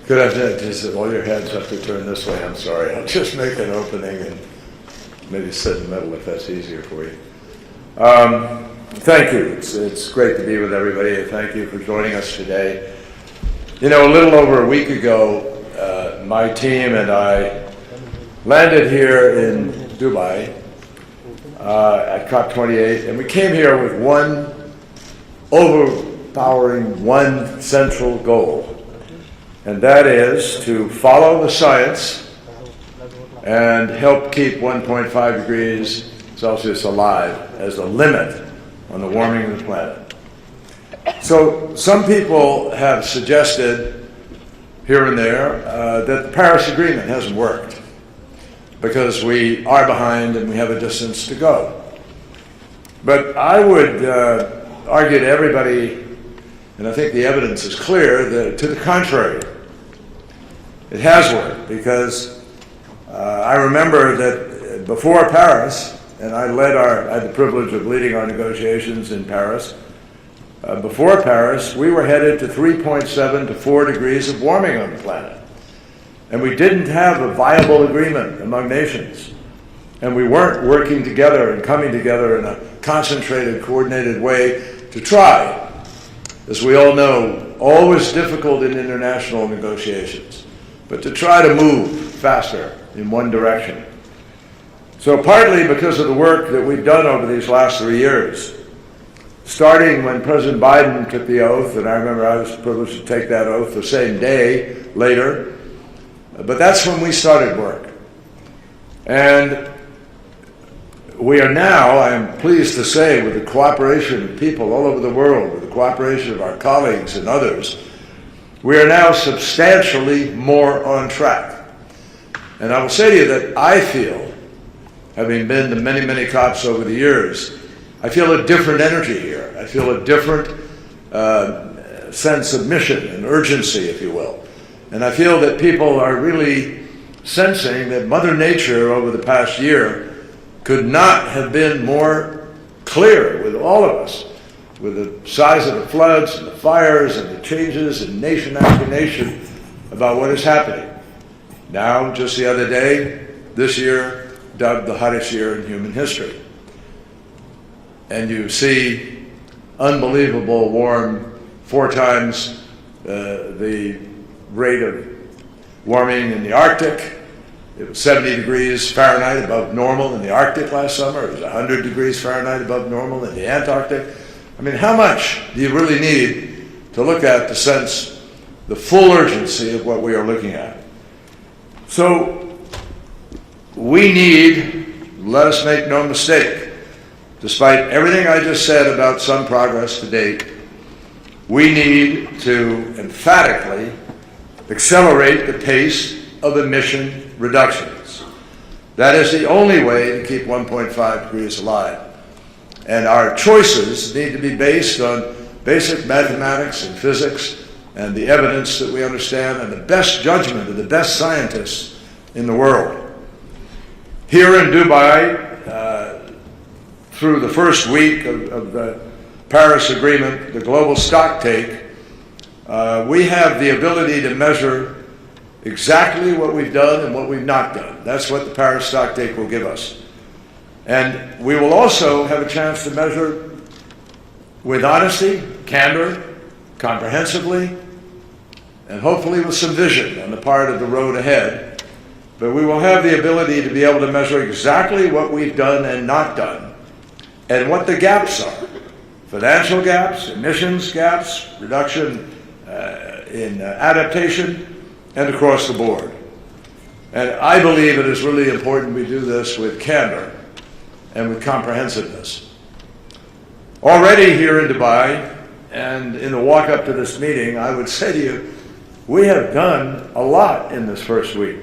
Good afternoon. Just all your heads have to turn this way. I'm sorry. I'll just make an opening and maybe sit in the middle if that's easier for you. Thank you. It's great to be with everybody. Thank you for joining us today. You know, a little over a week ago, my team and I landed here in Dubai at COP28, and we came here with one overpowering, one central goal, and that is to follow the science and help keep 1.5 degrees Celsius alive as a limit on the warming of the planet. So some people have suggested here and there that the Paris Agreement hasn't worked because we are behind and we have a distance to go. But I would argue to everybody, and I think the evidence is clear, that to the contrary, it has worked, because I remember that before Paris, and I had the privilege of leading our negotiations in Paris. Before Paris, we were headed to 3.7 to 4 degrees of warming on the planet. And we didn't have a viable agreement among nations. And we weren't working together and coming together in a concentrated, coordinated way to try. As we all know, always difficult in international negotiations, but to try to move faster in one direction. So partly because of the work that we've done over these last 3 years, starting when President Biden took the oath, and I remember I was privileged to take that oath the same day later, but that's when we started work. And we are now, I am pleased to say, with the cooperation of people all over the world, with the cooperation of our colleagues and others, we are now substantially more on track. And I will say to you that I feel, having been to many, many COPs over the years, I feel a different energy here. I feel a different sense of mission and urgency, if you will. And I feel that people are really sensing that Mother Nature over the past year could not have been more clear with all of us, with the size of the floods and the fires and the changes in nation after nation about what is happening. Now, just the other day, this year, dubbed the hottest year in human history. And you see unbelievable warm, 4 times the rate of warming in the Arctic. It was 70 degrees Fahrenheit above normal in the Arctic last summer. It was 100 degrees Fahrenheit above normal in the Antarctic. I mean, how much do you really need to look at to sense the full urgency of what we are looking at? So we need, let us make no mistake, despite everything I just said about some progress to date, we need to emphatically accelerate the pace of emission reductions. That is the only way to keep 1.5 degrees alive. And our choices need to be based on basic mathematics and physics and the evidence that we understand and the best judgment of the best scientists in the world. Here in Dubai, through the first week of the Paris Agreement, the global stocktake, we have the ability to measure exactly what we've done and what we've not done. That's what the Paris stocktake will give us. And we will also have a chance to measure with honesty, candor, comprehensively, and hopefully with some vision on the part of the road ahead. But we will have the ability to be able to measure exactly what we've done and not done, and what the gaps are. Financial gaps, emissions gaps, reduction in adaptation, and across the board. And I believe it is really important we do this with candor and with comprehensiveness. Already here in Dubai, and in the walk up to this meeting, I would say to you, we have done a lot in this first week.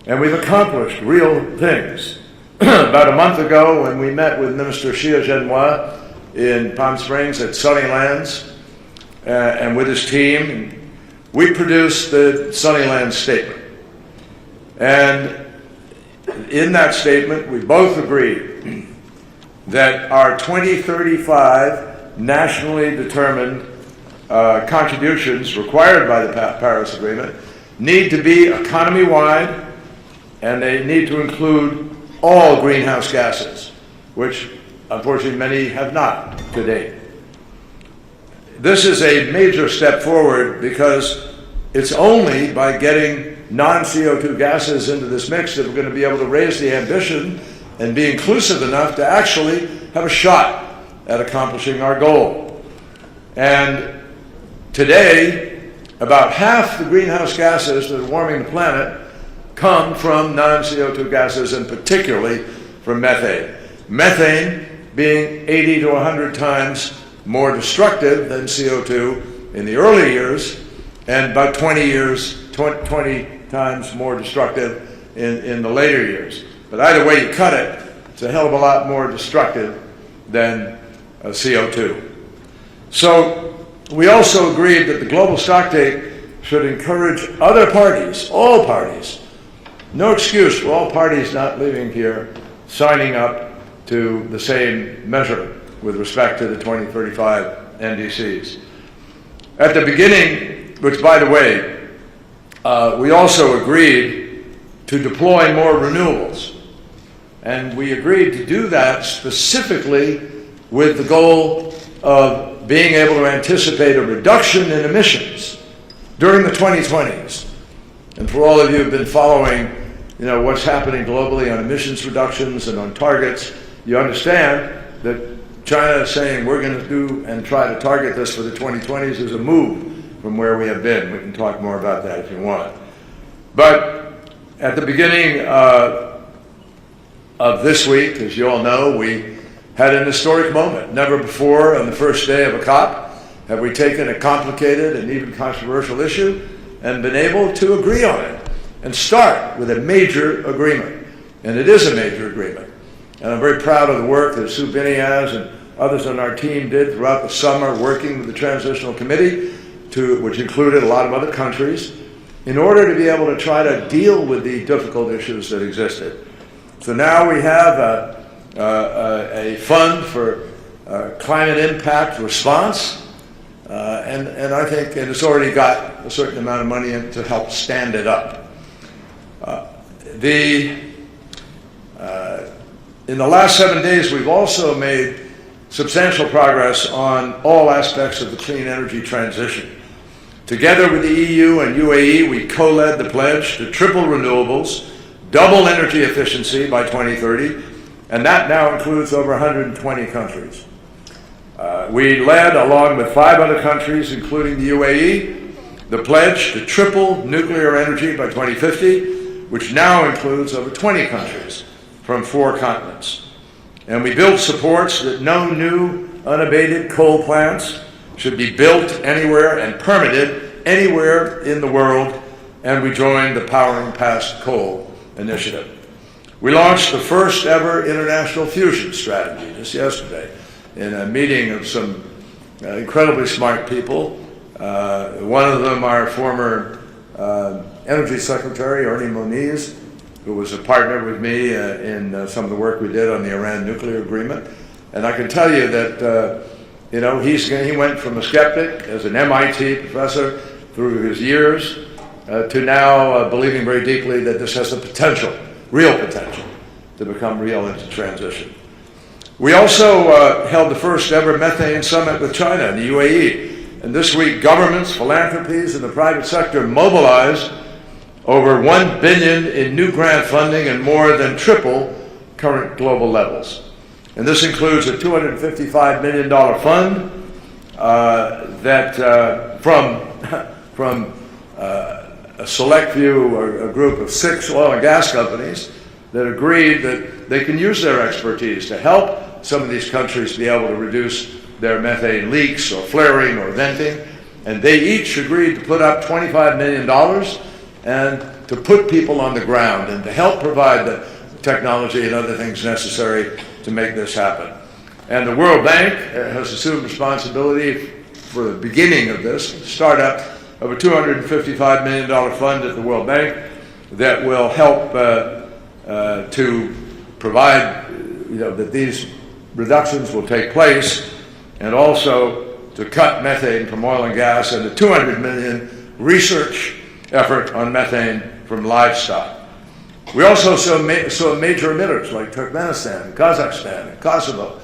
And we've accomplished real things. About a month ago, when we met with Minister Xia Zhenhua in Palm Springs at Sunnylands, and with his team, we produced the Sunnylands Statement. And in that statement, we both agreed that our 2035 nationally determined contributions required by the Paris Agreement need to be economy-wide, and they need to include all greenhouse gases, which unfortunately many have not to date. This is a major step forward because it's only by getting non-CO2 gases into this mix that we're going to be able to raise the ambition and be inclusive enough to actually have a shot at accomplishing our goal. And today, about half the greenhouse gases that are warming the planet come from non-CO2 gases, and particularly from methane. Methane being 80 to 100 times more destructive than CO2 in the early years, and about 20 times more destructive in the later years. But either way you cut it, it's a hell of a lot more destructive than CO2. So we also agreed that the global stocktake should encourage other parties, all parties, no excuse for all parties not living here, signing up to the same measure with respect to the 2035 NDCs. At the beginning, which by the way, we also agreed to deploy more renewables. And we agreed to do that specifically with the goal of being able to anticipate a reduction in emissions during the 2020s. And for all of you who have been following, what's happening globally on emissions reductions and on targets, you understand that China is saying we're going to do and try to target this for the 2020s is a move from where we have been. We can talk more about that if you want. But at the beginning of this week, as you all know, we had an historic moment. Never before on the first day of a COP have we taken a complicated and even controversial issue and been able to agree on it and start with a major agreement. And it is a major agreement. And I'm very proud of the work that Sue Biniaz and others on our team did throughout the summer working with the Transitional Committee, which included a lot of other countries, in order to be able to try to deal with the difficult issues that existed. So now we have a fund for climate impact response, and I think it's already got a certain amount of money in to help stand it up. In the last 7 days, we've also made substantial progress on all aspects of the clean energy transition. Together with the EU and UAE, we co-led the pledge to triple renewables, double energy efficiency by 2030, and that now includes over 120 countries. We led, along with 5 other countries, including the UAE, the pledge to triple nuclear energy by 2050, which now includes over 20 countries from 4 continents. And we built supports that no new unabated coal plants should be built anywhere and permitted anywhere in the world, and we joined the Powering Past Coal initiative. We launched the first ever international fusion strategy just yesterday in a meeting of some incredibly smart people. One of them, our former Energy Secretary, Ernie Moniz, who was a partner with me in some of the work we did on the Iran nuclear agreement. And I can tell you that he went from a skeptic as an MIT professor through his years to now believing very deeply that this has the potential, real potential, to become real into transition. We also held the first ever methane summit with China and the UAE. And this week, governments, philanthropies, and the private sector mobilized over $1 billion in new grant funding and more than triple current global levels. And this includes a $255 million fund from a select few, or a group of 6 oil and gas companies that agreed that they can use their expertise to help some of these countries be able to reduce their methane leaks or flaring or venting. And they each agreed to put up $25 million and to put people on the ground and to help provide the technology and other things necessary to make this happen. And the World Bank has assumed responsibility for the beginning of this, startup of a $255 million fund at the World Bank that will help to provide, that these reductions will take place, and also to cut methane from oil and gas, and the $200 million research effort on methane from livestock. We also saw major emitters like Turkmenistan, Kazakhstan, and Kosovo,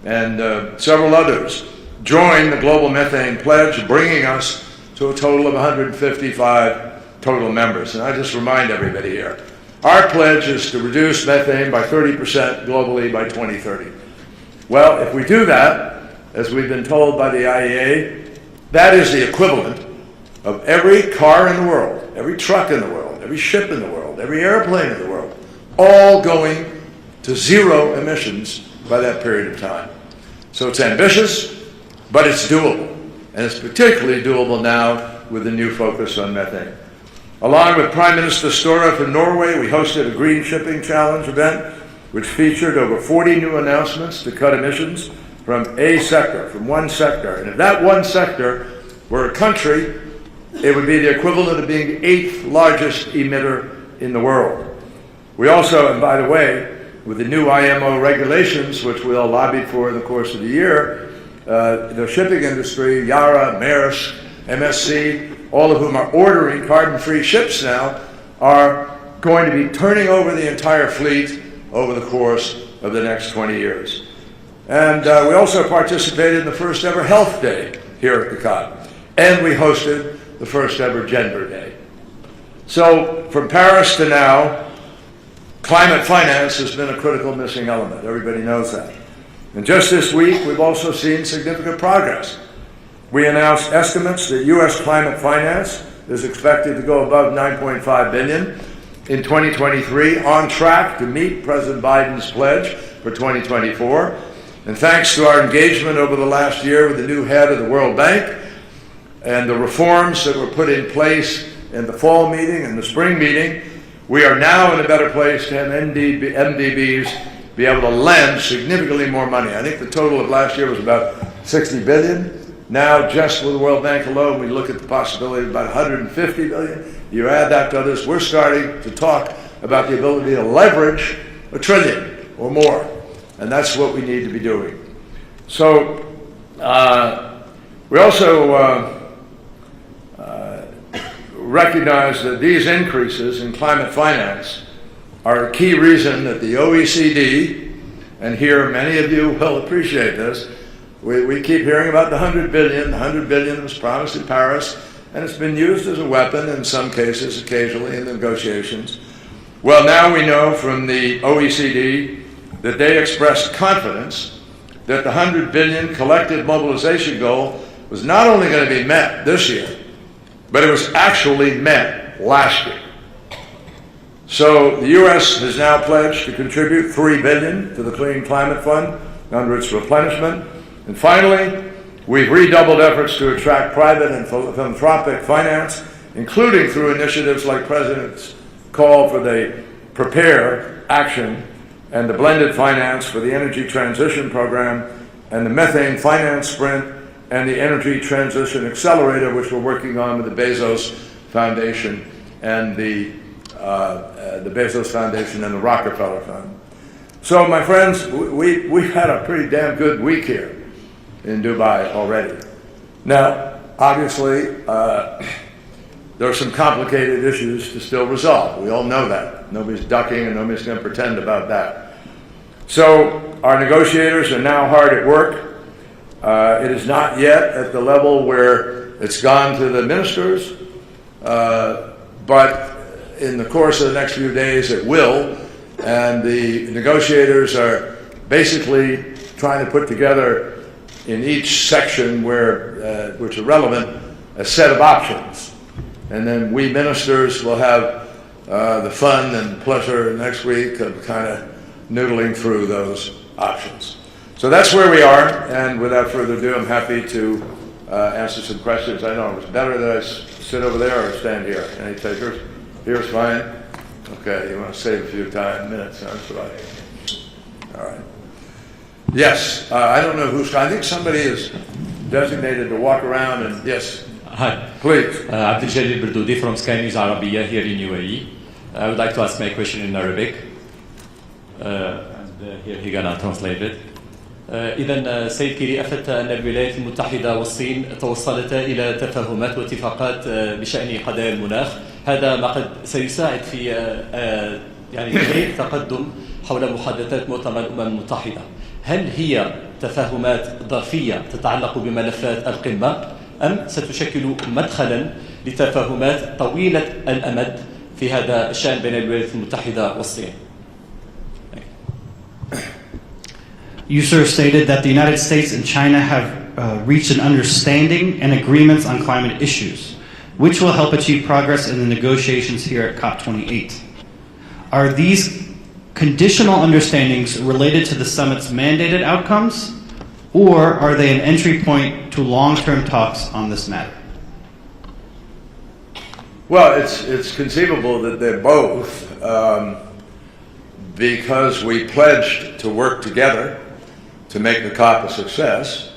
and several others join the global methane pledge, bringing us to a total of 155 total members. And I just remind everybody here, our pledge is to reduce methane by 30% globally by 2030. Well, if we do that, as we've been told by the IEA, that is the equivalent of every car in the world, every truck in the world, every ship in the world, every airplane in the world, all going to zero emissions by that period of time. So it's ambitious, but it's doable. And it's particularly doable now with the new focus on methane. Along with Prime Minister Støre from Norway, we hosted a Green Shipping Challenge event, which featured over 40 new announcements to cut emissions from one sector. And if that one sector were a country, it would be the equivalent of being the 8th largest emitter in the world. We also, and by the way, with the new IMO regulations, which we all lobbied for in the course of the year, the shipping industry, Yara, Maersk, MSC, all of whom are ordering carbon-free ships now, are going to be turning over the entire fleet over the course of the next 20 years. And we also participated in the first ever Health Day here at the COP. And we hosted the first ever Gender Day. So from Paris to now, climate finance has been a critical missing element. Everybody knows that. And just this week, we've also seen significant progress. We announced estimates that U.S. climate finance is expected to go above $9.5 billion in 2023, on track to meet President Biden's pledge for 2024. And thanks to our engagement over the last year with the new head of the World Bank and the reforms that were put in place in the fall meeting and the spring meeting, we are now in a better place to have MDBs be able to lend significantly more money. I think the total of last year was about $60 billion. Now, just with the World Bank alone, we look at the possibility of about $150 billion. You add that to others, we're starting to talk about the ability to leverage $1 trillion or more. And that's what we need to be doing. So we also recognize that these increases in climate finance are a key reason that the OECD, and here many of you will appreciate this, we keep hearing about the $100 billion. The $100 billion was promised in Paris, and it's been used as a weapon in some cases, occasionally in the negotiations. Well, now we know from the OECD that they expressed confidence that the $100 billion collective mobilization goal was not only going to be met this year, but it was actually met last year. So the U.S. has now pledged to contribute $3 billion to the Clean Climate Fund under its replenishment. And finally, we've redoubled efforts to attract private and philanthropic finance, including through initiatives like President's call for the Prepare Action and the blended finance for the Energy Transition Program and the Methane Finance Sprint and the Energy Transition Accelerator, which we're working on with the Bezos Foundation and the Bezos Foundation and the Rockefeller Fund. So, my friends, we've had a pretty damn good week here in Dubai already. Now, obviously, there are some complicated issues to still resolve. We all know that. Nobody's ducking and nobody's going to pretend about that. So, our negotiators are now hard at work. It is not yet at the level where it's gone to the ministers, but in the course of the next few days it will, and the negotiators are basically trying to put together in each section which are relevant a set of options. And then we ministers will have the fun and pleasure next week of kind of noodling through those options. So that's where we are, and without further ado, I'm happy to answer some questions. I know it's better that I sit over there or stand here. Any takers? Here's fine. Okay, you want to save a few minutes, huh? That's right. All right. Yes, I don't know who's, I think somebody is designated to walk around and, yes. Hi. Please. Abdul Berdoudi from Sky News Arabiya here in UAE. I would like to ask my question in Arabic. And here he's gonna translate it. إذا سيد كيري، أفدت أن الولايات المتحدة والصين توصلتا إلى تفاهمات واتفاقات بشأن قضايا المناخ. هذا ما قد سيساعد في يعني تحقيق تقدم حول محادثات مؤتمر الأمم المتحدة. هل هي تفاهمات ظرفية تتعلق بملفات القمة، أم ستشكل مدخلا لتفاهمات طويلة الأمد في هذا الشأن بين الولايات المتحدة والصين؟ You, sir, stated that the United States and China have reached an understanding and agreements on climate issues, which will help achieve progress in the negotiations here at COP28. Are these conditional understandings related to the summit's mandated outcomes, or are they an entry point to long-term talks on this matter? Well, it's conceivable that they're both, because we pledged to work together to make the COP a success,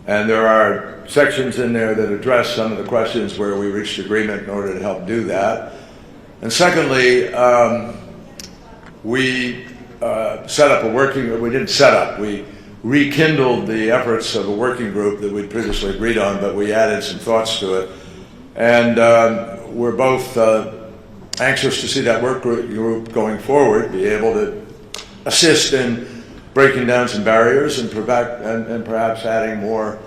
and there are sections in there that address some of the questions where we reached agreement in order to help do that. And secondly, we set up we rekindled the efforts of a working group that we'd previously agreed on, but we added some thoughts to it. And we're both anxious to see that work group going forward, be able to assist in breaking down some barriers and perhaps adding more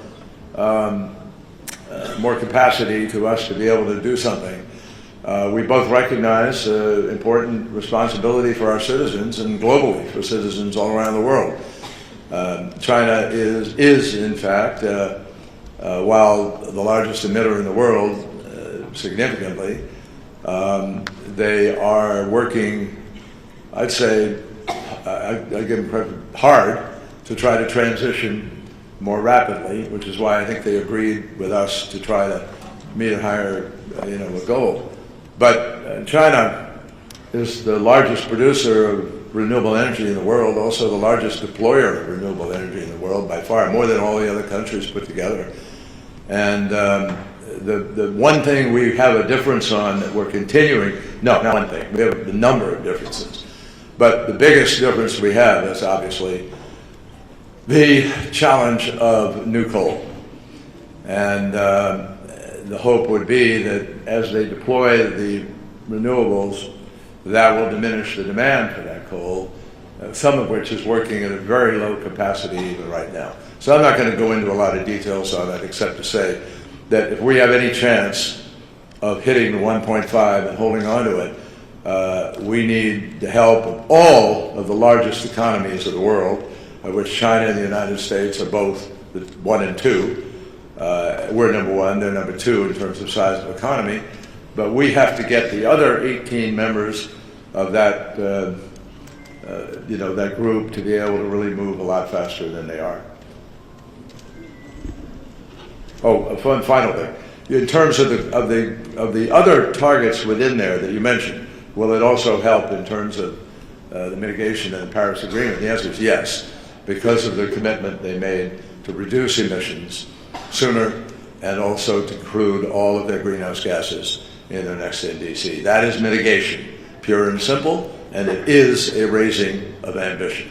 capacity to us to be able to do something. We both recognize important responsibility for our citizens and globally for citizens all around the world. China is in fact, while the largest emitter in the world significantly, they are working, I'd say, I give them credit, hard to try to transition more rapidly, which is why I think they agreed with us to try to meet a higher, a goal. But China is the largest producer of renewable energy in the world, also the largest deployer of renewable energy in the world by far, more than all the other countries put together. And the one thing we have a difference on that we're continuing, no, not one thing, we have a number of differences. But the biggest difference we have is obviously the challenge of new coal. And the hope would be that as they deploy the renewables, that will diminish the demand for that coal, some of which is working at a very low capacity even right now. So I'm not going to go into a lot of details on that except to say that if we have any chance of hitting the 1.5 and holding on to it, we need the help of all of the largest economies of the world, of which China and the United States are both 1 and 2. We're number 1, they're number 2 in terms of size of economy. But we have to get the other 18 members of that, that group to be able to really move a lot faster than they are. Oh, a final thing. In terms of the other targets within there that you mentioned, will it also help in terms of the mitigation and the Paris Agreement? The answer is yes, because of the commitment they made to reduce emissions sooner and also to include all of their greenhouse gases in their next NDC. That is mitigation, pure and simple, and it is a raising of ambition.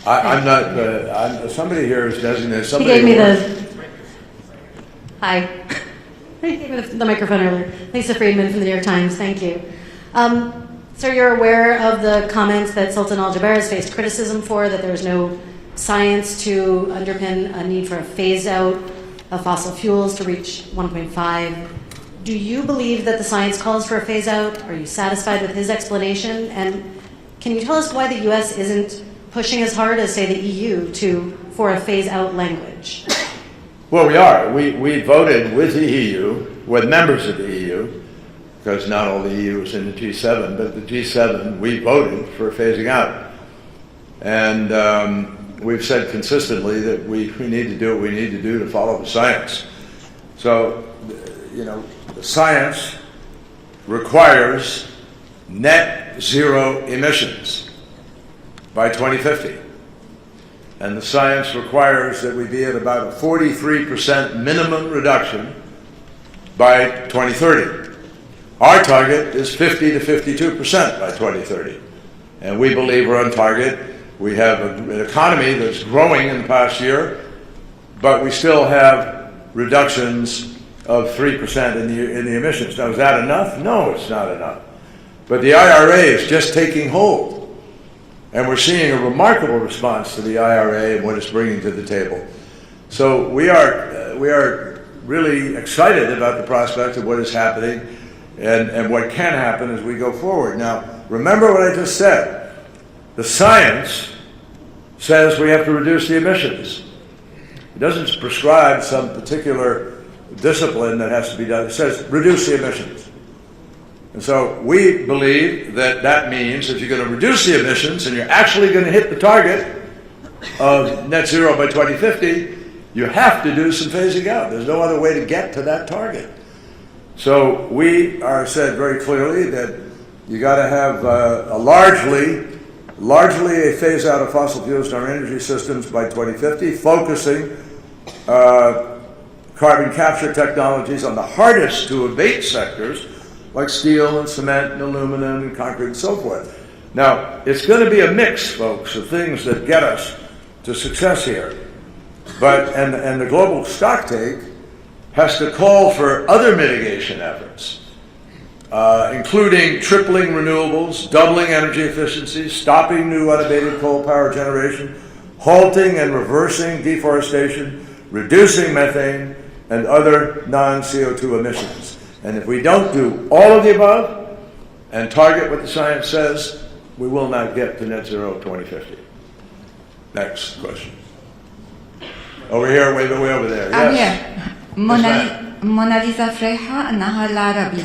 I'm not, somebody here is designated, somebody He gave me Hi. He gave me the microphone earlier. Lisa Friedman from the New York Times, thank you. Sir, you're aware of the comments that Sultan Al-Jaber has faced criticism for, that there's no science to underpin a need for a phase-out of fossil fuels to reach 1.5. Do you believe that the science calls for a phase-out? Are you satisfied with his explanation? And can you tell us why the U.S. isn't pushing as hard as, say, the EU for a phase-out language? Well, we are. We voted with the EU, with members of the EU, because not all the EU is in the G7, but the G7, we voted for phasing out. And we've said consistently that we need to do what we need to do to follow the science. So, the science requires net zero emissions by 2050. And the science requires that we be at about a 43% minimum reduction by 2030. Our target is 50 to 52% by 2030. And we believe we're on target We have an economy that's growing in the past year, but we still have reductions of 3% in the emissions. Now, is that enough? No, it's not enough. But the IRA is just taking hold, and we're seeing a remarkable response to the IRA and what it's bringing to the table. So we are really excited about the prospect of what is happening and what can happen as we go forward. Now, remember what I just said. The science says we have to reduce the emissions. It doesn't prescribe some particular discipline that has to be done. It says reduce the emissions. And so we believe that that means if you're going to reduce the emissions and you're actually going to hit the target of net zero by 2050, you have to do some phasing out. There's no other way to get to that target. So we are said very clearly that you got to have a largely a phase out of fossil fuels in our energy systems by 2050, focusing carbon capture technologies on the hardest to abate sectors like steel and cement and aluminum and concrete and so forth. Now, it's going to be a mix, folks, of things that get us to success here. But, and the global stocktake has to call for other mitigation efforts, including tripling renewables, doubling energy efficiency, stopping new unabated coal power generation, halting and reversing deforestation, reducing methane, and other non-CO2 emissions. And if we don't do all of the above and target what the science says, we will not get to net zero 2050. Next question. Over here, way over there. Yes. Mona Lisa Freha, النهار العربي.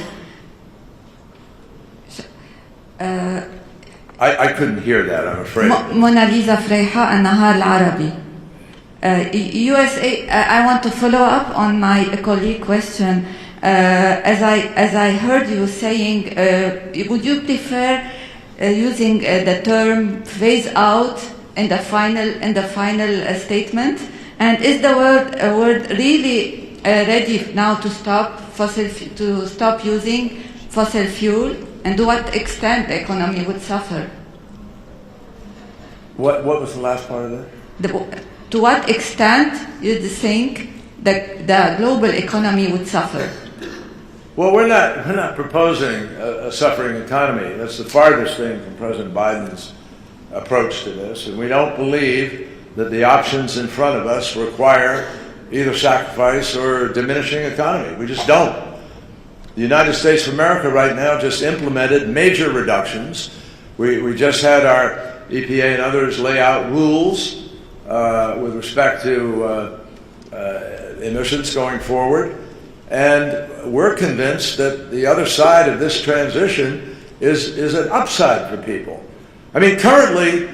I couldn't hear that, I'm afraid. Mona Lisa Freha, النهار العربي. USA, I want to follow up on my colleague question. As I heard you saying, would you prefer using the term phase out in the final statement? And is the word really ready now to stop using fossil fuel? And to what extent the economy would suffer? What was the last part of that? To what extent you think that the global economy would suffer? Well, we're not proposing a suffering economy. That's the farthest thing from President Biden's approach to this, and we don't believe that the options in front of us require either sacrifice or diminishing economy. We just don't. The United States of America right now just implemented major reductions. We just had our EPA and others lay out rules with respect to emissions going forward. And we're convinced that the other side of this transition is an upside for people. I mean, currently,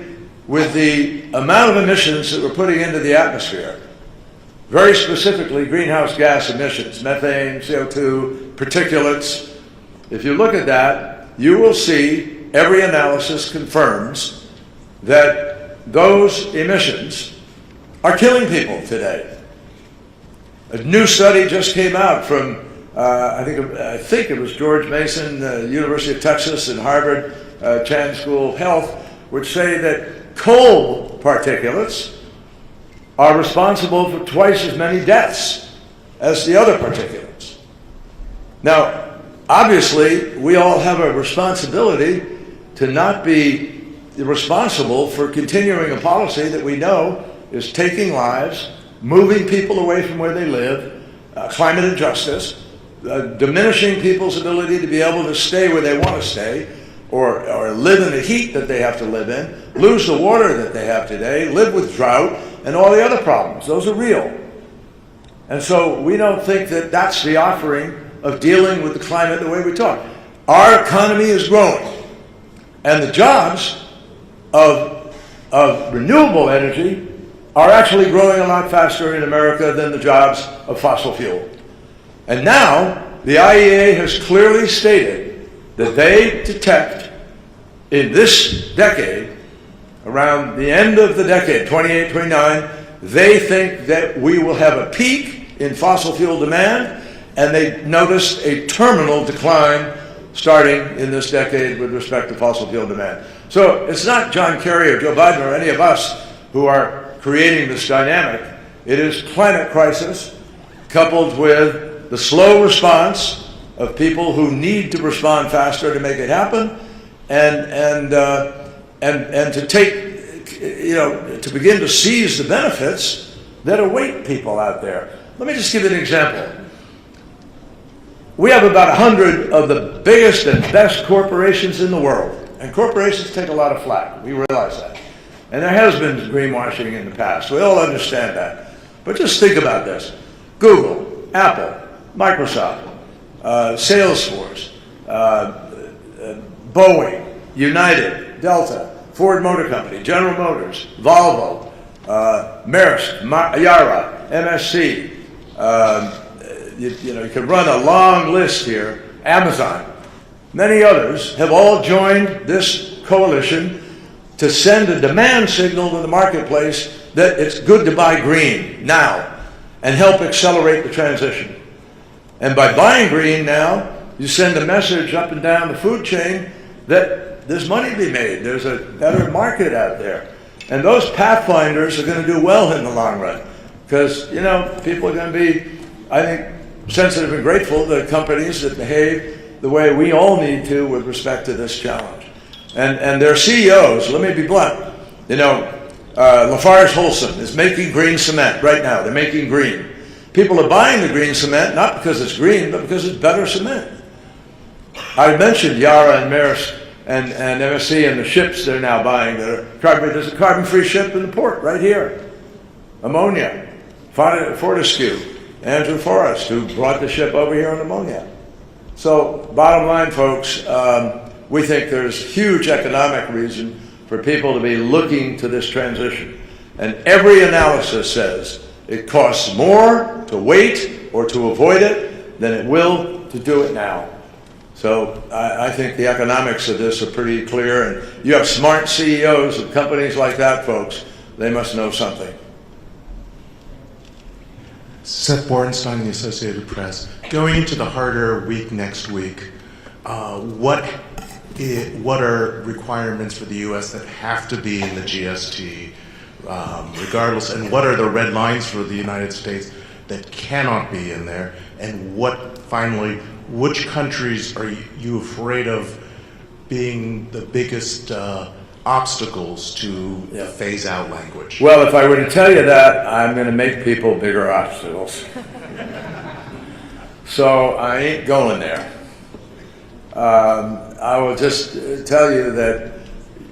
with the amount of emissions that we're putting into the atmosphere, very specifically greenhouse gas emissions, methane, CO2, particulates, if you look at that, you will see every analysis confirms that those emissions are killing people today. A new study just came out from, I think it was George Mason, University of Texas, and Harvard Chan School of Health, which say that coal particulates are responsible for twice as many deaths as the other particulates. Now, obviously, we all have a responsibility to not be responsible for continuing a policy that we know is taking lives, moving people away from where they live, climate injustice, diminishing people's ability to be able to stay where they want to stay, or live in the heat that they have to live in, lose the water that they have today, live with drought, and all the other problems. Those are real. And so we don't think that that's the offering of dealing with the climate the way we talk. Our economy is growing, and the jobs of renewable energy are actually growing a lot faster in America than the jobs of fossil fuel. And now, the IEA has clearly stated that they detect in this decade, around the end of the decade, 28, 29, they think that we will have a peak in fossil fuel demand, and they noticed a terminal decline starting in this decade with respect to fossil fuel demand. So it's not John Kerry or Joe Biden or any of us who are creating this dynamic. It is climate crisis coupled with the slow response of people who need to respond faster to make it happen, and to take, to begin to seize the benefits that await people out there. Let me just give you an example. We have about 100 of the biggest and best corporations in the world. And corporations take a lot of flack. We realize that. And there has been greenwashing in the past. We all understand that. But just think about this. Google, Apple, Microsoft, Salesforce, Boeing, United, Delta, Ford Motor Company, General Motors, Volvo, Maersk, Yara, MSC, you can run a long list here, Amazon. Many others have all joined this coalition to send a demand signal to the marketplace that it's good to buy green now and help accelerate the transition. And by buying green now, you send a message up and down the food chain that there's money to be made, there's a better market out there. And those pathfinders are going to do well in the long run because, people are going to be, I think, sensitive and grateful to companies that behave the way we all need to with respect to this challenge. And their CEOs, let me be blunt, Lafarge Holcim is making green cement right now. They're making green. People are buying the green cement not because it's green, but because it's better cement. I mentioned Yara and Maersk and MSC and the ships they're now buying. There's a carbon-free ship in the port right here. Ammonia, Fortescue, Andrew Forrest, who brought the ship over here on ammonia. So bottom line, folks, we think there's huge economic reason for people to be looking to this transition. And every analysis says it costs more to wait or to avoid it than it will to do it now. So I think the economics of this are pretty clear. And you have smart CEOs of companies like that, folks. They must know something. Seth Borenstein, the Associated Press. Going into the harder week next week, what are requirements for the U.S. that have to be in the GST, regardless, and what are the red lines for the United States that cannot be in there? And finally, which countries are you afraid of being the biggest obstacles to the phase-out language? Well, if I were to tell you that, I'm going to make people bigger obstacles. So I ain't going there. I will just tell you that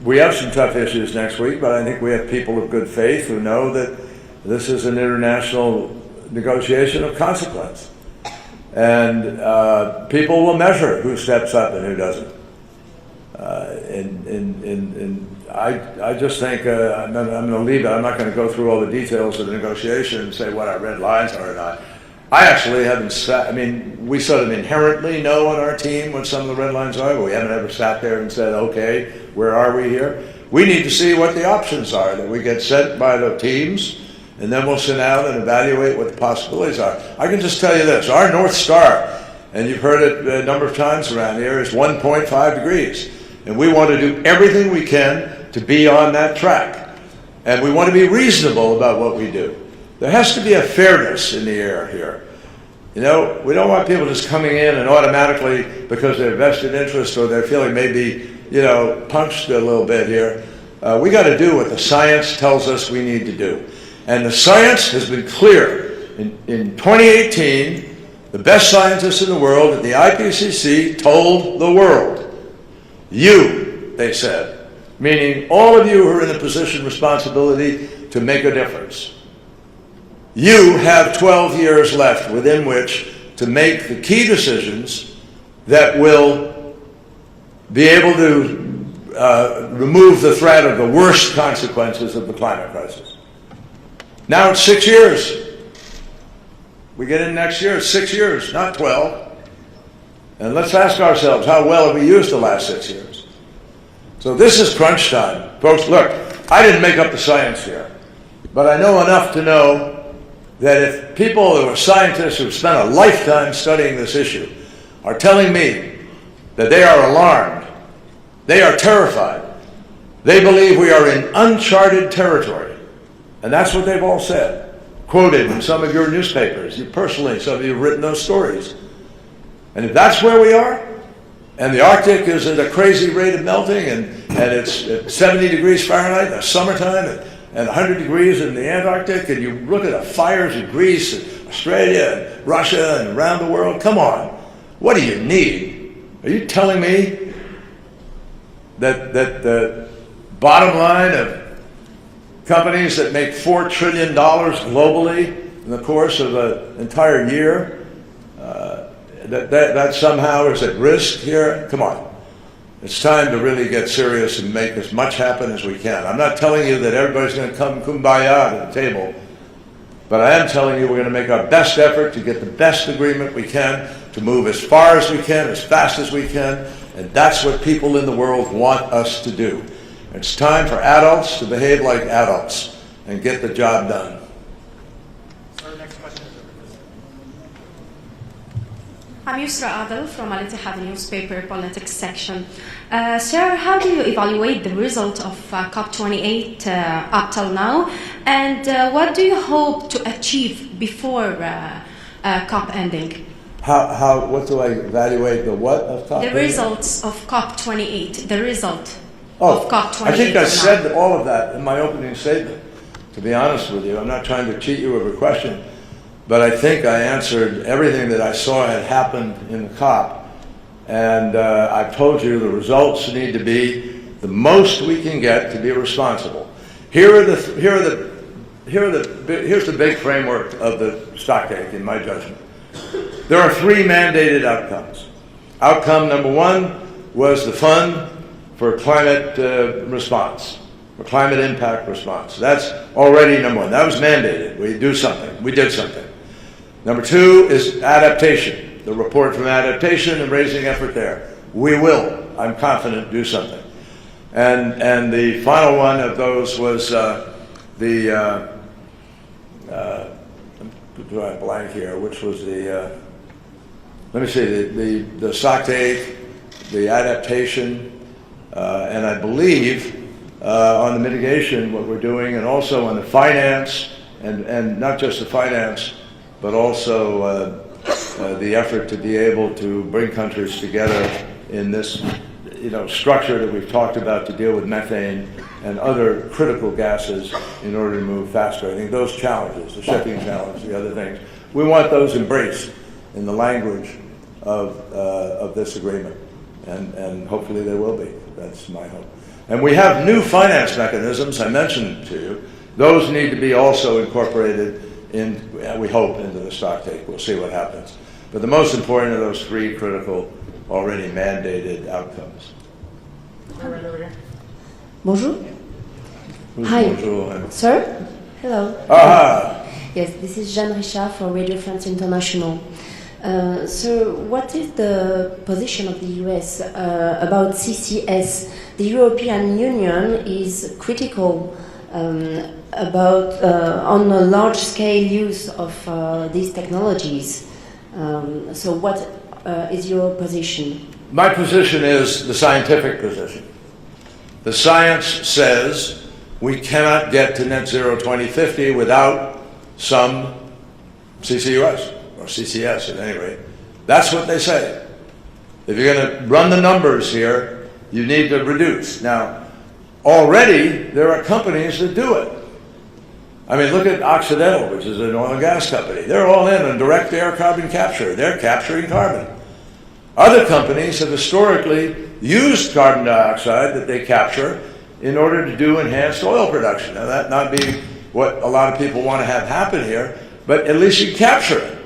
we have some tough issues next week, but I think we have people of good faith who know that this is an international negotiation of consequence. And people will measure who steps up and who doesn't. I just think I'm going to leave it. I'm not going to go through all the details of the negotiation and say what our red lines are or not. I actually haven't sat, we sort of inherently know on our team what some of the red lines are, but we haven't ever sat there and said, okay, where are we here? We need to see what the options are that we get sent by the teams, and then we'll sit down and evaluate what the possibilities are. I can just tell you this, our North Star, and you've heard it a number of times around here, is 1.5 degrees. And we want to do everything we can to be on that track. And we want to be reasonable about what we do. There has to be a fairness in the air here. We don't want people just coming in and automatically, because they're vested interest or they're feeling maybe, punched a little bit here. We got to do what the science tells us we need to do. And the science has been clear. In 2018, the best scientists in the world at the IPCC told the world, you, they said, meaning all of you who are in a position of responsibility to make a difference. You have 12 years left within which to make the key decisions that will be able to remove the threat of the worst consequences of the climate crisis. Now it's 6 years. We get in next year, it's 6 years, not 12. And let's ask ourselves, how well have we used the last 6 years? So this is crunch time. Folks, look, I didn't make up the science here, but I know enough to know that if people who are scientists who've spent a lifetime studying this issue are telling me that they are alarmed, they are terrified They believe we are in uncharted territory. And that's what they've all said, quoted in some of your newspapers. You personally, some of you have written those stories. And if that's where we are, and the Arctic is at a crazy rate of melting, and it's at 70 degrees Fahrenheit in the summertime, and 100 degrees in the Antarctic, and you look at the fires in Greece and Australia and Russia and around the world, come on, what do you need? Are you telling me that the bottom line of companies that make $4 trillion globally in the course of an entire year, that somehow is at risk here? Come on. It's time to really get serious and make as much happen as we can. I'm not telling you that everybody's going to come kumbaya to the table, but I am telling you we're going to make our best effort to get the best agreement we can, to move as far as we can, as fast as we can, and that's what people in the world want us to do. It's time for adults to behave like adults and get the job done. I'm Yusra Adel from Al Ittihad newspaper politics section. Sir, how do you evaluate the result of COP28 up till now, and what do you hope to achieve before COP ending? What do I evaluate the what of COP? The results of COP28, the result of COP28. I think I said all of that in my opening statement, to be honest with you. I'm not trying to cheat you of a question. But I think I answered everything that I saw had happened in the COP. And I've told you the results need to be the most we can get to be responsible. Here's the big framework of the stocktake, in my judgment. There are three mandated outcomes. Outcome number one was the fund for climate response, for climate impact response. That's already number one. That was mandated. We do something. We did something. Number two is adaptation, the report from adaptation and raising effort there. We will, I'm confident, do something. And the final one of those was do I blank here, which was the, let me see, the stocktake, the adaptation, and I believe on the mitigation, what we're doing, and also on the finance, and not just the finance, but also the effort to be able to bring countries together in this, structure that we've talked about to deal with methane and other critical gases in order to move faster. I think those challenges, the shipping challenge, the other things, we want those embraced in the language of this agreement, and hopefully they will be. That's my hope. And we have new finance mechanisms, I mentioned to you. Those need to be also incorporated we hope, into the stocktake. We'll see what happens. But the most important of those three critical, already mandated outcomes. Bonjour. Hi. Bonjour. Sir? Hello. Aha! Yes, this is Jeanne Richard for Radio France International. Sir, what is the position of the US about CCS? The European Union is critical about on a large-scale use of these technologies. So what is your position? My position is the scientific position. The science says we cannot get to net zero 2050 without some CCUS, or CCS at any rate. That's what they say. If you're going to run the numbers here, you need to reduce. Now, already there are companies that do it. I mean, look at Occidental, which is an oil and gas company. They're all in on direct air carbon capture. They're capturing carbon. Other companies have historically used carbon dioxide that they capture in order to do enhanced oil production. Now, that not be what a lot of people want to have happen here, but at least you capture it.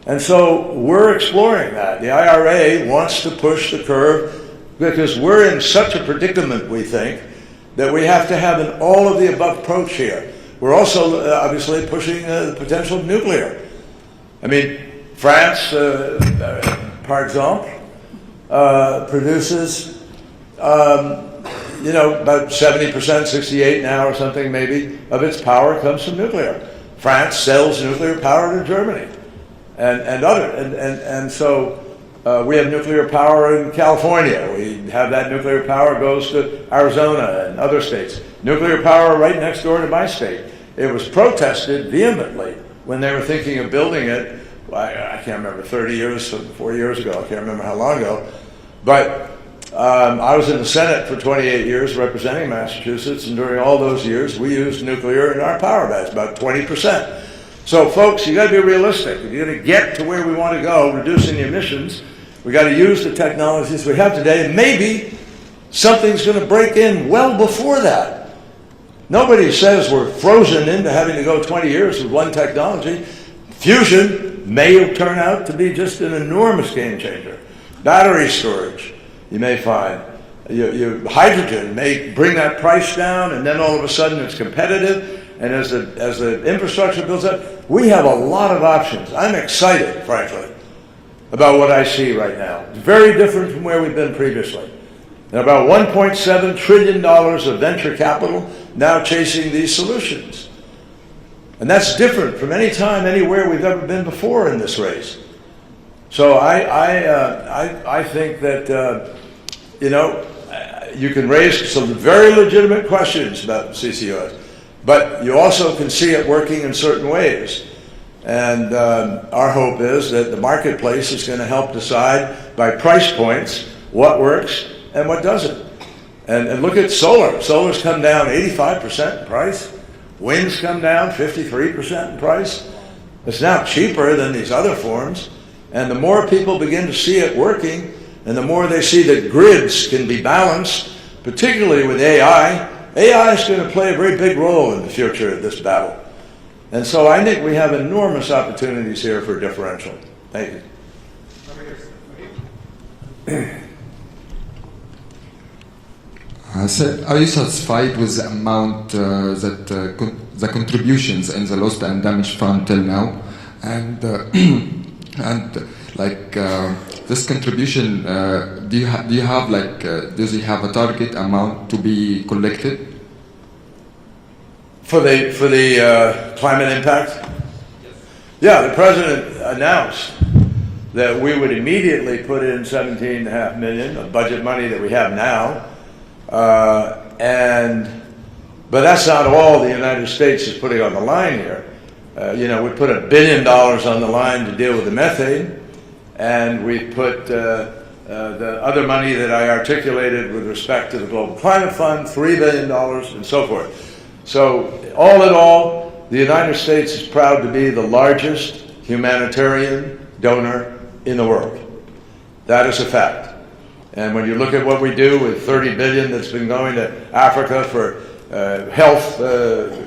And so we're exploring that. The IRA wants to push the curve because we're in such a predicament, we think, that we have to have an all-of-the-above approach here. We're also obviously pushing the potential of nuclear. I mean, France, par exemple, produces, about 70%, 68 now or something maybe, of its power comes from nuclear. France sells nuclear power to Germany and so We have nuclear power in California. We have that nuclear power goes to Arizona and other states. Nuclear power right next door to my state. It was protested vehemently when they were thinking of building it. I can't remember, 30 years, 4 years ago. I can't remember how long ago. But I was in the Senate for 28 years representing Massachusetts, and during all those years, we used nuclear in our power base, about 20%. So folks, you got to be realistic. If you're going to get to where we want to go, reducing the emissions, we got to use the technologies we have today, and maybe something's going to break in well before that. Nobody says we're frozen into having to go 20 years with one technology. Fusion may turn out to be just an enormous game changer. Battery storage, you may find. Hydrogen may bring that price down, and then all of a sudden it's competitive. And as the infrastructure builds up, we have a lot of options. I'm excited, frankly, about what I see right now. It's very different from where we've been previously. And about $1.7 trillion of venture capital now chasing these solutions. And that's different from any time, anywhere we've ever been before in this race. So I think that, you can raise some very legitimate questions about CCUS, but you also can see it working in certain ways. And our hope is that the marketplace is going to help decide by price points what works and what doesn't. And look at solar. Solar's come down 85% in price. Wind's come down 53% in price. It's now cheaper than these other forms. And the more people begin to see it working, and the more they see that grids can be balanced, particularly with AI, AI is going to play a very big role in the future of this battle. And so I think we have enormous opportunities here for differential. Thank you. Are you satisfied with the amount the contributions in the Lost and Damaged Fund till now, and this contribution? Do you have does he have a target amount to be collected for the climate impact? Yeah, the president announced that we would immediately put in $17.5 million of budget money that we have now. But that's not all the United States is putting on the line here. We put $1 billion on the line to deal with the methane, and we put the other money that I articulated with respect to the Global Climate Fund, $3 billion, and so forth. So all in all, the United States is proud to be the largest humanitarian donor in the world. That is a fact. And when you look at what we do with $30 billion that's been going to Africa for health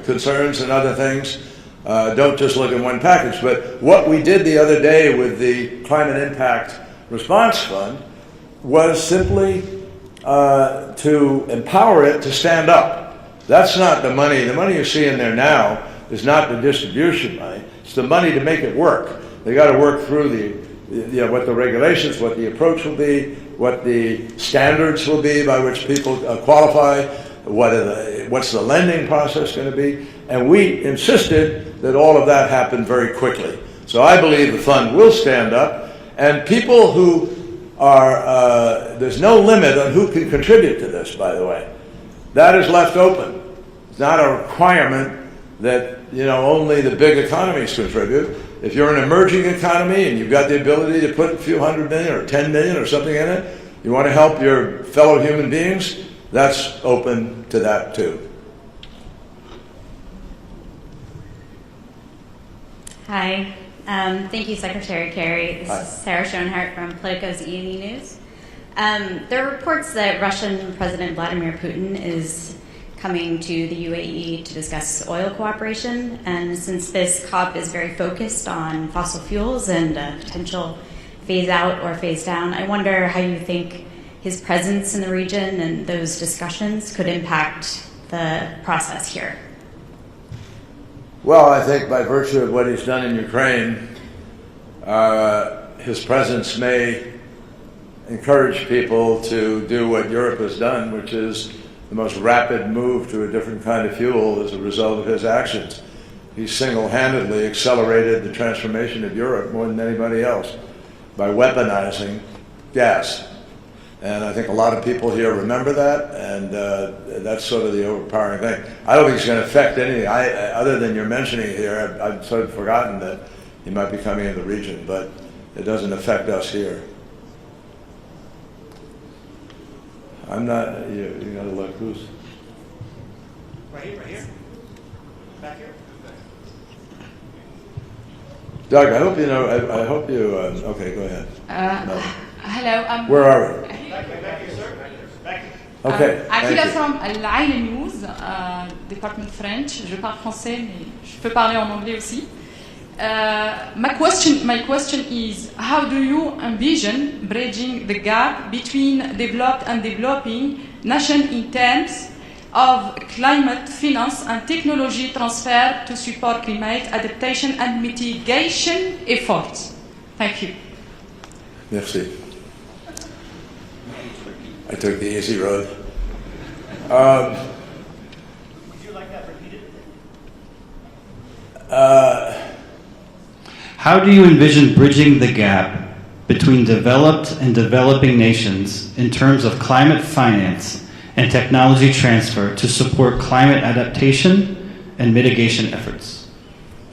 concerns and other things, don't just look at one package. But what we did the other day with the Climate Impact Response Fund was simply to empower it to stand up. That's not the money. The money you see in there now is not the distribution money. It's the money to make it work. They got to work through what the regulations, what the approach will be, what the standards will be by which people qualify, what's the lending process going to be. And we insisted that all of that happen very quickly. So I believe the fund will stand up, and people who are, there's no limit on who can contribute to this, by the way. That is left open. It's not a requirement that, only the big economies contribute. If you're an emerging economy and you've got the ability to put a few $100 million or $10 million or something in it, you want to help your fellow human beings, that's open to that too. Hi. Thank you, Secretary Kerry. This is Sarah Schoenhart from Politico's E&E News. There are reports that Russian President Vladimir Putin is coming to the UAE to discuss oil cooperation, and since this COP is very focused on fossil fuels and potential phase out or phase down, I wonder how you think his presence in the region and those discussions could impact the process here. Well, I think by virtue of what he's done in Ukraine, his presence may encourage people to do what Europe has done, which is the most rapid move to a different kind of fuel as a result of his actions. He single-handedly accelerated the transformation of Europe more than anybody else. by weaponizing gas. And I think a lot of people here remember that, and that's sort of the overpowering thing. I don't think it's going to affect anything. Other than you're mentioning it here, I've sort of forgotten that he might be coming in the region, but it doesn't affect us here. I'm not, you got to look, who's? Right here. Back here. Doug, I hope you know, I hope you, okay, go ahead. No. Hello. Where are we? Back here, sir. Back here. Okay. Akila from Line News, département French. Je parle français, mais je peux parler en anglais aussi. My question is, how do you envision bridging the gap between developed and developing nations in terms of climate finance and technology transfer to support climate adaptation and mitigation efforts? Thank you. Merci. I took the easy road. Would you like that repeated? How do you envision bridging the gap between developed and developing nations in terms of climate finance and technology transfer to support climate adaptation and mitigation efforts?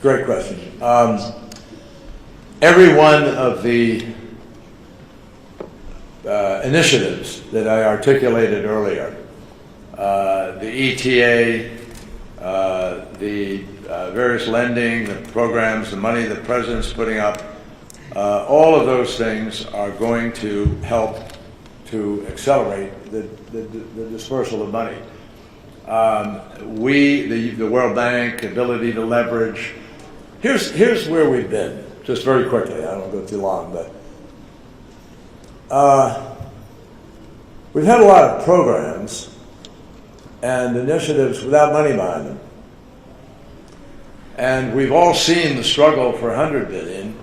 Great question. Every one of the initiatives that I articulated earlier, the ETA, the various lending, the programs, the money the President's putting up, all of those things are going to help to accelerate the dispersal of money. The World Bank, ability to leverage. Here's where we've been, just very quickly. I don't want to go too long, but we've had a lot of programs and initiatives without money behind them. And we've all seen the struggle for 100 billion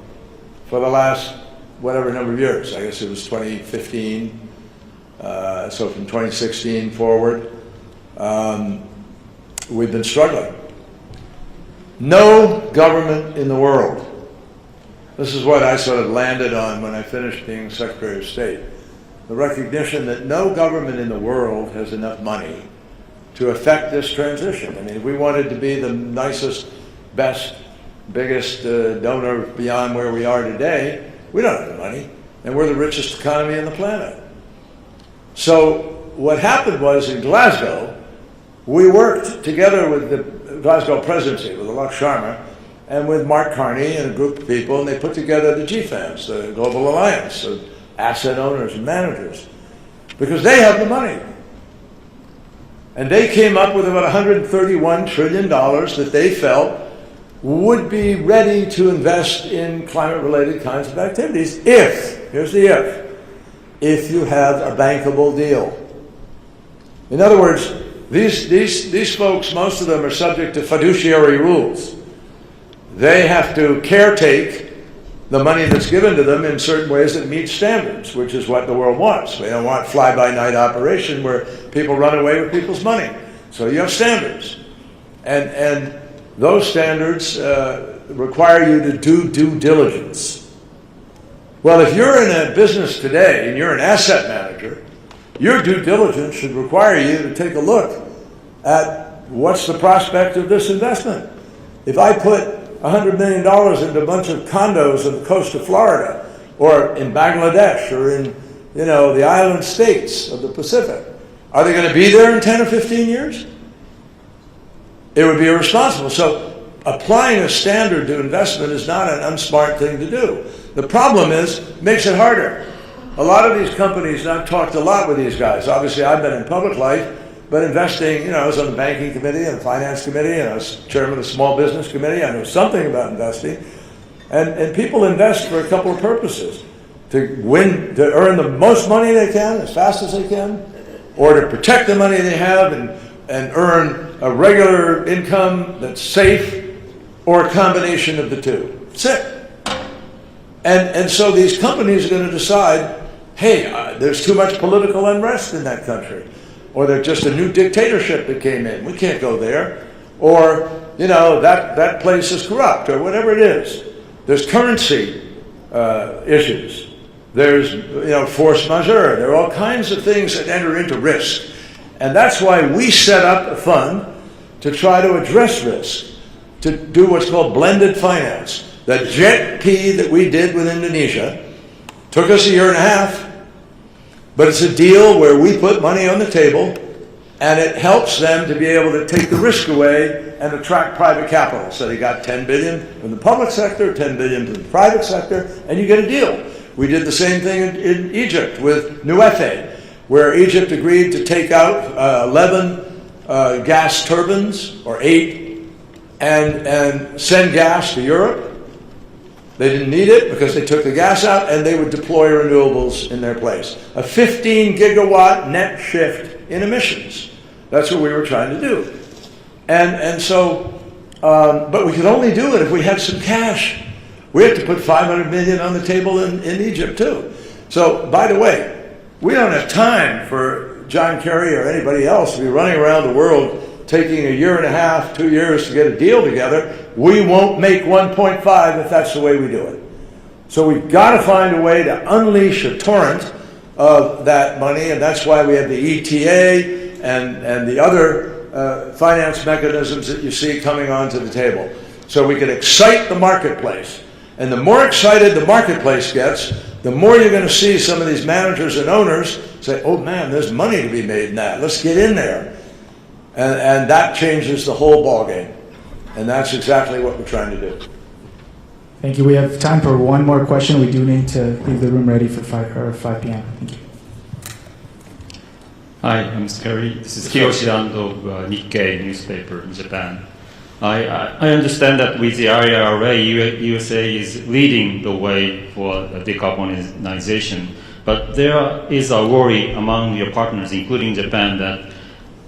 for the last whatever number of years. I guess it was 2015, so from 2016 forward, we've been struggling. No government in the world, this is what I sort of landed on when I finished being Secretary of State, the recognition that no government in the world has enough money to affect this transition. I mean, if we wanted to be the nicest, best, biggest donor beyond where we are today, we don't have the money, and we're the richest economy on the planet. So what happened was in Glasgow, we worked together with the Glasgow presidency, with Alok Sharma, and with Mark Carney and a group of people, and they put together the GFANs, the Global Alliance of asset owners and managers, because they have the money. And they came up with about $131 trillion that they felt would be ready to invest in climate-related kinds of activities here's the if you have a bankable deal. In other words, these folks, most of them are subject to fiduciary rules. They have to caretake the money that's given to them in certain ways that meet standards, which is what the world wants. We don't want fly-by-night operation where people run away with people's money. So you have standards. And those standards require you to do due diligence. Well, if you're in a business today and you're an asset manager, your due diligence should require you to take a look at what's the prospect of this investment. If I put $100 million into a bunch of condos on the coast of Florida, or in Bangladesh, or in the island states of the Pacific, are they going to be there in 10 or 15 years? It would be irresponsible. So applying a standard to investment is not an unsmart thing to do. The problem is, it makes it harder. A lot of these companies, and I've talked a lot with these guys. Obviously, I've been in public life, but investing, I was on the banking committee and the finance committee, and I was chairman of the small business committee. I know something about investing. And people invest for a couple of purposes. To earn the most money they can, as fast as they can, or to protect the money they have and earn a regular income that's safe, or a combination of the two. That's it. And so these companies are going to decide, hey, there's too much political unrest in that country. Or there's just a new dictatorship that came in. We can't go there. Or, that place is corrupt, or whatever it is. There's currency issues. There's force majeure. There are all kinds of things that enter into risk. And that's why we set up a fund to try to address risk, to do what's called blended finance. The Jet P that we did with Indonesia took us a year and a half, but it's a deal where we put money on the table and it helps them to be able to take the risk away and attract private capital. So they got 10 billion from the public sector, 10 billion from the private sector, and you get a deal. We did the same thing in Egypt with Nuefe, where Egypt agreed to take out 11 gas turbines, or 8, and send gas to Europe. They didn't need it because they took the gas out and they would deploy renewables in their place. A 15 gigawatt net shift in emissions. That's what we were trying to do. But we could only do it if we had some cash. We had to put 500 million on the table in Egypt too. So, by the way, we don't have time for John Kerry or anybody else to be running around the world taking a year and a half, 2 years to get a deal together. We won't make 1.5 if that's the way we do it. So we've got to find a way to unleash a torrent of that money, and that's why we have the ETA and the other finance mechanisms that you see coming onto the table. So we can excite the marketplace. And the more excited the marketplace gets, the more you're going to see some of these managers and owners say, oh man, there's money to be made in that. Let's get in there. And that changes the whole ballgame. And that's exactly what we're trying to do. Thank you. We have time for one more question. We do need to leave the room ready for 5 p.m. Thank you. Hi, I'm Scary. This is Kiyoshi Ando of Nikkei newspaper in Japan. I understand that with the IRA, USA is leading the way for decarbonization. But there is a worry among your partners, including Japan, that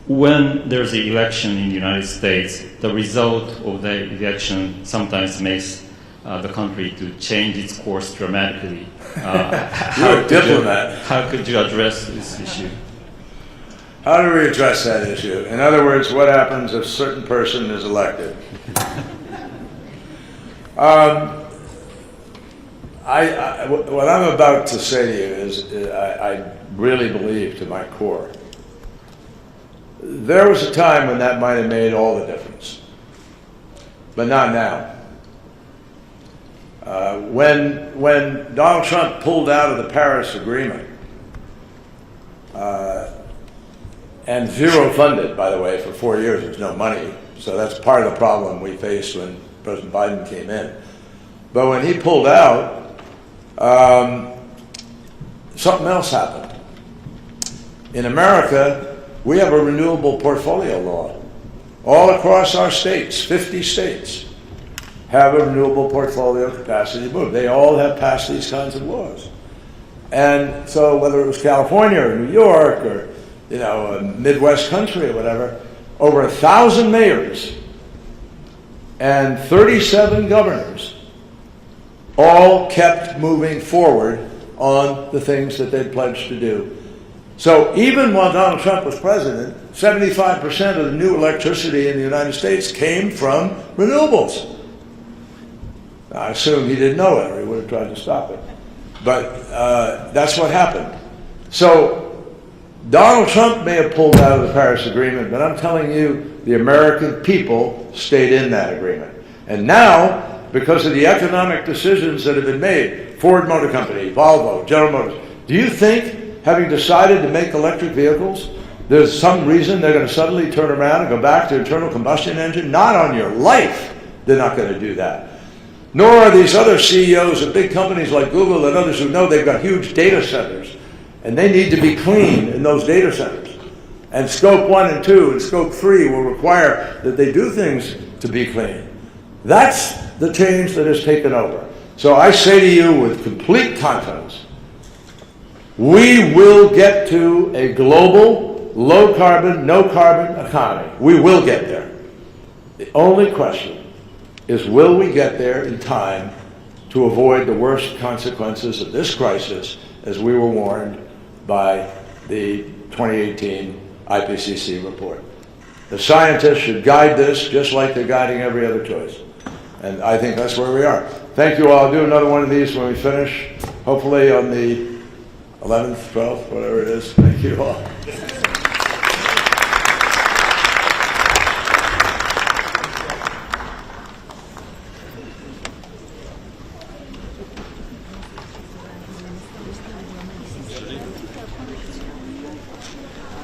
when there's an election in the United States, the result of the election sometimes makes the country to change its course dramatically. You're a diplomat. How could you address this issue? How do we address that issue? In other words, what happens if a certain person is elected? What I'm about to say to you is I really believe to my core. There was a time when that might have made all the difference, but not now. When Donald Trump pulled out of the Paris Agreement, and zero funded, by the way, for 4 years, there's no money, so that's part of the problem we faced when President Biden came in. But when he pulled out, something else happened. In America, we have a renewable portfolio law. All across our states, 50 states, have a renewable portfolio capacity to move. They all have passed these kinds of laws. And so whether it was California or New York or a Midwest country or whatever, over 1,000 mayors and 37 governors all kept moving forward on the things that they'd pledged to do. So even while Donald Trump was president, 75% of the new electricity in the United States came from renewables. Now, I assume he didn't know it or he would have tried to stop it. But that's what happened. So Donald Trump may have pulled out of the Paris Agreement, but I'm telling you, the American people stayed in that agreement. And now, because of the economic decisions that have been made, Ford Motor Company, Volvo, General Motors, do you think, having decided to make electric vehicles, there's some reason they're going to suddenly turn around and go back to internal combustion engine? Not on your life, they're not going to do that. Nor are these other CEOs of big companies like Google and others who know they've got huge data centers, and they need to be clean in those data centers. And Scope 1 and 2 and Scope 3 will require that they do things to be clean. That's the change that has taken over. So I say to you with complete confidence, we will get to a global, low-carbon, no-carbon economy. We will get there. The only question is, will we get there in time to avoid the worst consequences of this crisis, as we were warned by the 2018 IPCC report. The scientists should guide this just like they're guiding every other choice. And I think that's where we are. Thank you all. I'll do another one of these when we finish. hopefully on the 11th, 12th, whatever it is. Thank you all.